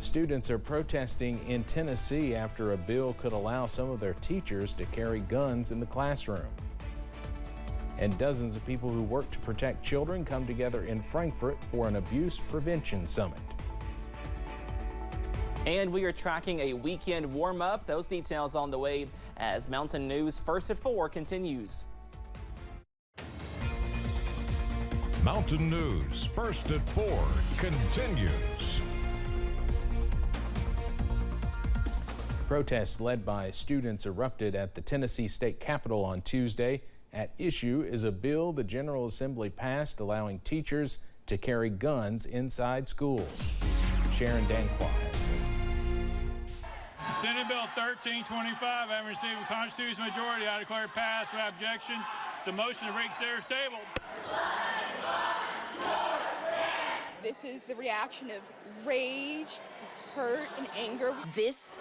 Students are protesting in Tennessee after a bill could allow some of their teachers to carry guns in the classroom. And dozens of people who work to protect children come together in Frankfort for an abuse prevention summit. And we are tracking a weekend warm-up. Those details on the way as Mountain News First at 4 continues. Mountain News First at 4 continues. Protests led by students erupted at the Tennessee State Capitol on Tuesday. At issue is a bill the General Assembly passed allowing teachers to carry guns inside schools. Sharon Danquah has more. Senate Bill 1325 having received a constitutional majority, I declare it passed without objection. The motion to reconsider is tabled. This is the reaction of rage, hurt, and anger. This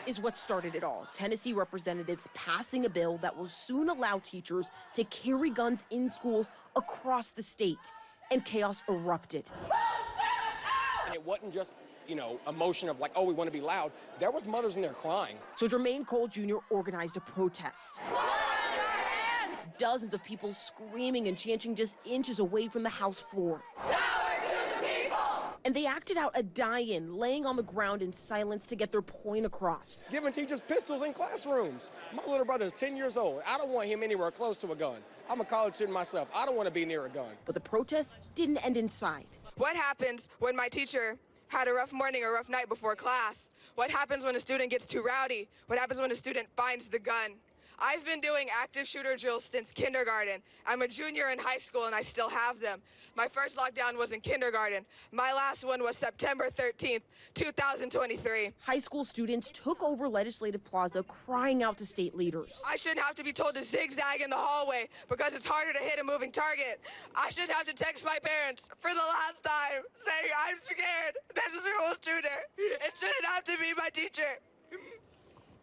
is what started it all. Tennessee representatives passing a bill that will soon allow teachers to carry guns in schools across the state. And chaos erupted. And it wasn't just, a motion of like, oh, we want to be loud. There was mothers in there crying. So Jermaine Cole Jr. organized a protest. Dozens of people screaming and chanting just inches away from the House floor. And they acted out a die-in, laying on the ground in silence to get their point across. Giving teachers pistols in classrooms. My little brother is 10 years old. I don't want him anywhere close to a gun. I'm a college student myself. I don't want to be near a gun. But the protest didn't end inside. What happens when my teacher had a rough morning or rough night before class? What happens when a student gets too rowdy? What happens when a student finds the gun? I've been doing active shooter drills since kindergarten. I'm a junior in high school and I still have them. My first lockdown was in kindergarten. My last one was September 13th, 2023. High school students took over Legislative Plaza crying out to state leaders. I shouldn't have to be told to zigzag in the hallway because it's harder to hit a moving target. I shouldn't have to text my parents for the last time saying I'm scared. This is a school shooter. It shouldn't have to be my teacher.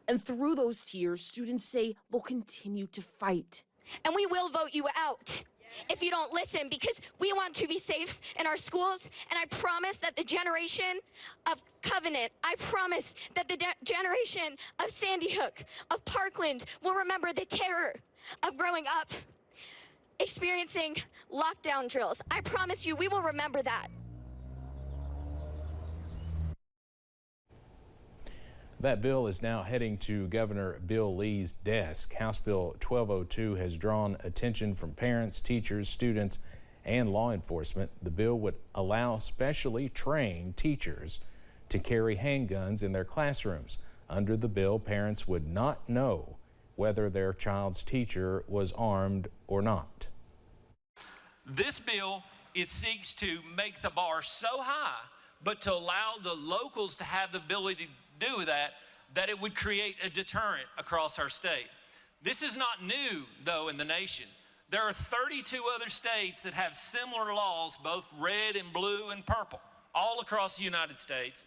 And through those tears, students say they'll continue to fight. And we will vote you out if you don't listen, because we want to be safe in our schools. And I promise that the generation of Covenant, I promise that the generation of Sandy Hook, of Parkland will remember the terror of growing up, experiencing lockdown drills. I promise you, we will remember that. That bill is now heading to Governor Bill Lee's desk. House Bill 1202 has drawn attention from parents, teachers, students, and law enforcement. The bill would allow specially trained teachers to carry handguns in their classrooms. Under the bill, parents would not know whether their child's teacher was armed or not. This bill seeks to make the bar so high, but to allow the locals to have the ability to do that it would create a deterrent across our state. This is not new, though, in the nation. There are 32 other states that have similar laws, both red and blue and purple, all across the United States.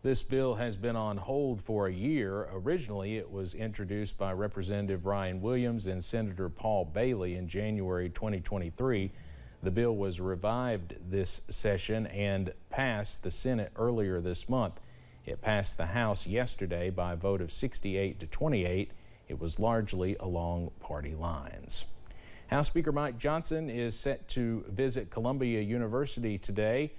This bill has been on hold for a year. Originally, it was introduced by Representative Ryan Williams and Senator Paul Bailey in January 2023. The bill was revived this session and passed the Senate earlier this month. It passed the House yesterday by a vote of 68 to 28. It was largely along party lines. House Speaker Mike Johnson is set to visit Columbia University today.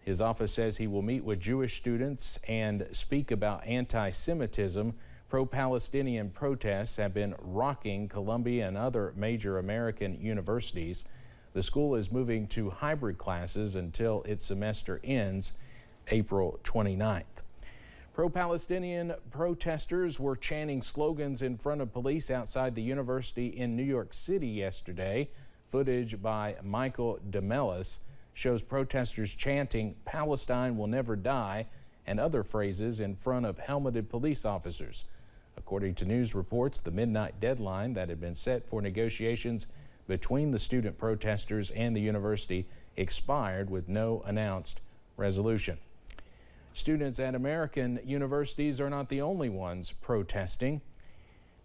His office says he will meet with Jewish students and speak about anti-Semitism. Pro-Palestinian protests have been rocking Columbia and other major American universities. The school is moving to hybrid classes until its semester ends April 29th. Pro-Palestinian protesters were chanting slogans in front of police outside the university in New York City yesterday. Footage by Michael DeMellis shows protesters chanting "Palestine will never die" and other phrases in front of helmeted police officers. According to news reports, the midnight deadline that had been set for negotiations between the student protesters and the university expired with no announced resolution. Students at American universities are not the only ones protesting.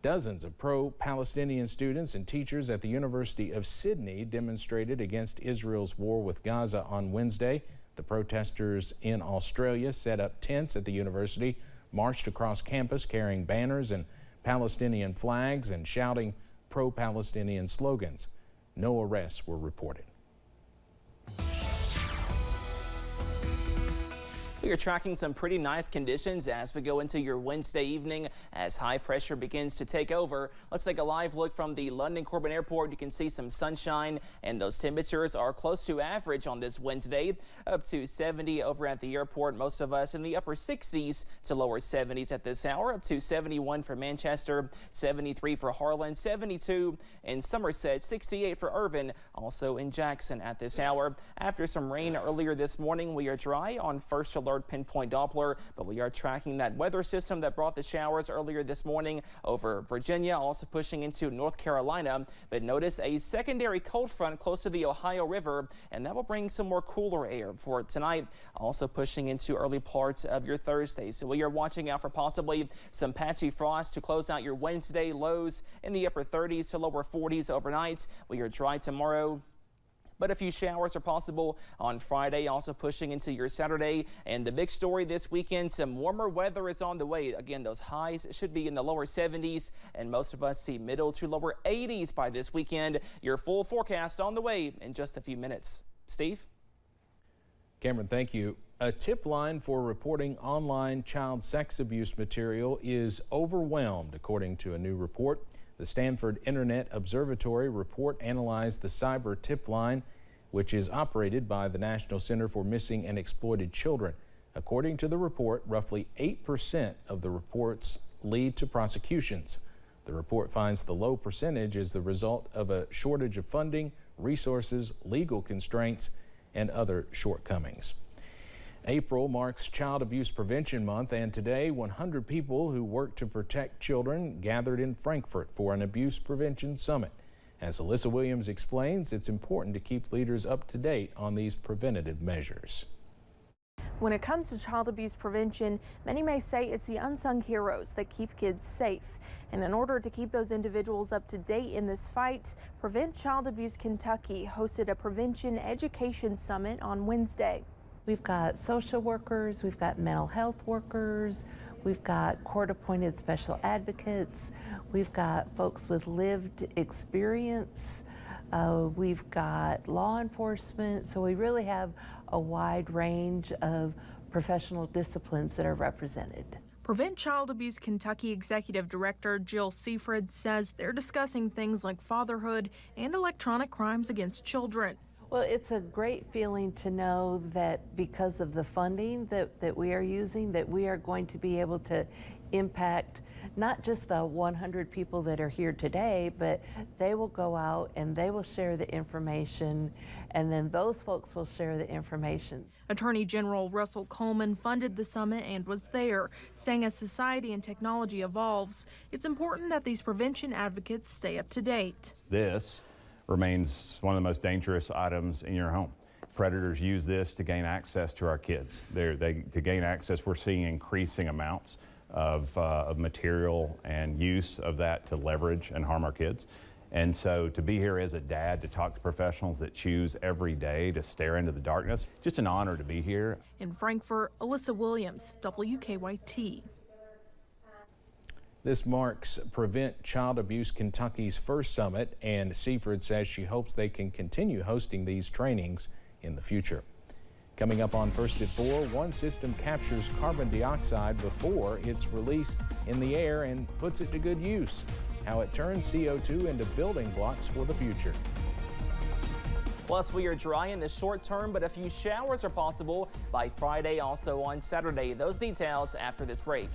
Dozens of pro-Palestinian students and teachers at the University of Sydney demonstrated against Israel's war with Gaza on Wednesday. The protesters in Australia set up tents at the university, marched across campus carrying banners and Palestinian flags and shouting pro-Palestinian slogans. No arrests were reported. We are tracking some pretty nice conditions as we go into your Wednesday evening as high pressure begins to take over. Let's take a live look from the London Corbin Airport. You can see some sunshine and those temperatures are close to average on this Wednesday, up to 70 over at the airport. Most of us in the upper 60s to lower 70s at this hour, up to 71 for Manchester, 73 for Harlan, 72 in Somerset, 68 for Irvine, also in Jackson at this hour. After some rain earlier this morning, we are dry on first alert pinpoint Doppler, but we are tracking that weather system that brought the showers earlier this morning over Virginia, also pushing into North Carolina. But notice a secondary cold front close to the Ohio River, and that will bring some more cooler air for tonight, also pushing into early parts of your Thursday. So we are watching out for possibly some patchy frost to close out your Wednesday. Lows in the upper 30s to lower 40s overnight. We are dry tomorrow, but a few showers are possible on Friday, also pushing into your Saturday. And the big story this weekend, some warmer weather is on the way. Again, those highs should be in the lower 70s, and most of us see middle to lower 80s by this weekend. Your full forecast on the way in just a few minutes. Steve? Cameron, thank you. A tip line for reporting online child sex abuse material is overwhelmed, according to a new report. The Stanford Internet Observatory report analyzed the cyber tip line, which is operated by the National Center for Missing and Exploited Children. According to the report, roughly 8% of the reports lead to prosecutions. The report finds the low percentage is the result of a shortage of funding, resources, legal constraints, and other shortcomings. April marks Child Abuse Prevention Month, and today 100 people who work to protect children gathered in Frankfurt for an abuse prevention summit. As Alyssa Williams explains, it's important to keep leaders up to date on these preventative measures. When it comes to child abuse prevention, many may say it's the unsung heroes that keep kids safe. And in order to keep those individuals up to date in this fight, Prevent Child Abuse Kentucky hosted a prevention education summit on Wednesday. We've got social workers, we've got mental health workers, we've got court-appointed special advocates, we've got folks with lived experience, we've got law enforcement, so we really have a wide range of professional disciplines that are represented. Prevent Child Abuse Kentucky Executive Director Jill Seaford says they're discussing things like fatherhood and electronic crimes against children. Well, it's a great feeling to know that because of the funding that we are using, that we are going to be able to impact not just the 100 people that are here today, but they will go out and they will share the information, and then those folks will share the information. Attorney General Russell Coleman funded the summit and was there, saying as society and technology evolves, it's important that these prevention advocates stay up to date. This remains one of the most dangerous items in your home. Predators use this to gain access to our kids. To gain access, we're seeing increasing amounts of material and use of that to leverage and harm our kids. And so to be here as a dad, to talk to professionals that choose every day to stare into the darkness, just an honor to be here. In Frankfurt, Alyssa Williams, WKYT. This marks Prevent Child Abuse Kentucky's first summit, and Seaford says she hopes they can continue hosting these trainings in the future. Coming up on First at 4, one system captures carbon dioxide before it's released in the air and puts it to good use. How it turns CO2 into building blocks for the future. Plus, we are dry in the short term, but a few showers are possible by Friday, also on Saturday. Those details after this break.